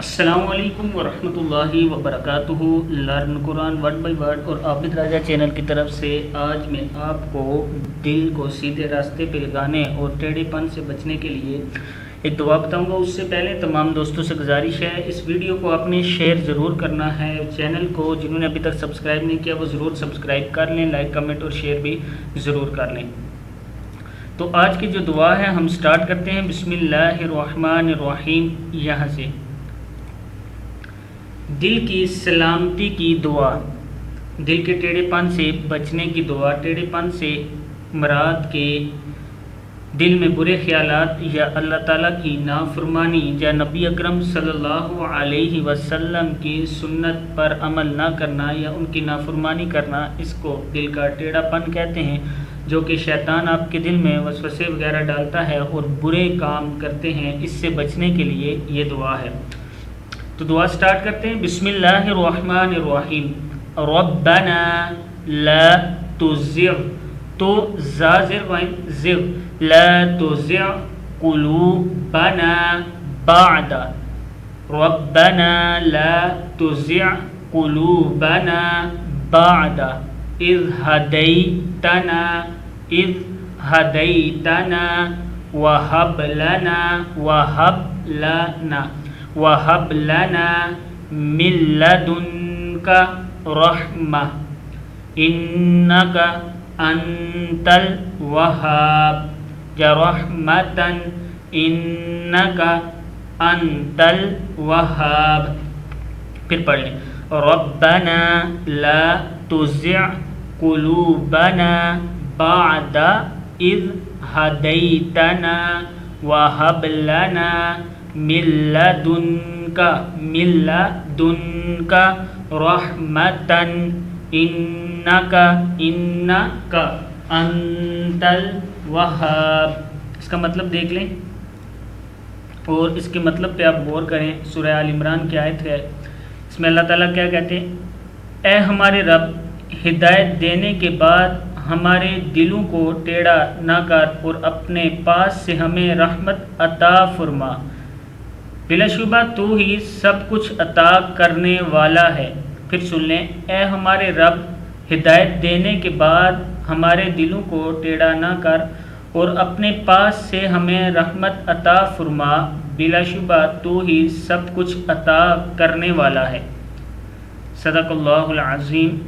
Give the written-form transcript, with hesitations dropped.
السلام علیکم ورحمۃ اللہ وبرکاتہ۔ Learn Quran word by word اور عابد راجہ چینل کی طرف سے آج میں آپ کو دل کو سیدھے راستے پہ لگانے اور ٹیڑھے پن سے بچنے کے لیے ایک دعا بتاؤں گا۔ اس سے پہلے تمام دوستوں سے گزارش ہے، اس ویڈیو کو آپ نے شیئر ضرور کرنا ہے، چینل کو جنہوں نے ابھی تک سبسکرائب نہیں کیا وہ ضرور سبسکرائب کر لیں، لائک کمنٹ اور شیئر بھی ضرور کر لیں۔ تو آج کی جو دعا ہے ہم سٹارٹ کرتے ہیں۔ بسم اللہ الرحمن الرحیم۔ یہاں سے دل کی سلامتی کی دعا، دل کے ٹیڑھے پن سے بچنے کی دعا۔ ٹیڑھے پن سے مراد کے دل میں برے خیالات یا اللہ تعالیٰ کی نافرمانی یا نبی اکرم صلی اللہ علیہ وسلم کی سنت پر عمل نہ کرنا یا ان کی نافرمانی کرنا، اس کو دل کا ٹیڑھا پن کہتے ہیں، جو کہ شیطان آپ کے دل میں وسوسے وغیرہ ڈالتا ہے اور برے کام کرتے ہیں۔ اس سے بچنے کے لیے یہ دعا ہے۔ تو دعا سٹارٹ کرتے ہیں۔ بسم اللہ الرحمن الرحیم۔ ربنا لا تزغ، تو زازر وائن زغ، لا تزغ قلوبنا بعد، ربنا لا تزغ قلوبنا بعد اذ ہدیتنا، اذ ہدیتنا وہب لنا، وہب لنا، وَهَبْ لَنَا مِن لَّدُنكَ رَحْمَةً إِنَّكَ أَنتَ الْوَهَّابُ، یا رَحْمَةً إِنَّكَ أَنتَ الْوَهَّابُ۔ پھر پڑھ لیں۔ رَبَّنَا لَا تُزِغْ قُلُوبَنَا بَعْدَ إِذْ هَدَيْتَنَا وَهَبْ لَنَا من لدنك رحمة إنك أنت الوهاب۔ اس کا مطلب دیکھ لیں اور اس کے مطلب پہ آپ غور کریں۔ سورہ آل عمران کی آیت ہے، اس میں اللہ تعالیٰ کیا کہتے ہیں؟ اے ہمارے رب، ہدایت دینے کے بعد ہمارے دلوں کو ٹیڑھا نہ کر اور اپنے پاس سے ہمیں رحمت عطا فرما، بلا شبہ تو ہی سب کچھ عطا کرنے والا ہے۔ پھر سن لیں۔ اے ہمارے رب، ہدایت دینے کے بعد ہمارے دلوں کو ٹیڑھا نہ کر اور اپنے پاس سے ہمیں رحمت عطا فرما، بلا شبہ تو ہی سب کچھ عطا کرنے والا ہے۔ صدق اللہ العظیم۔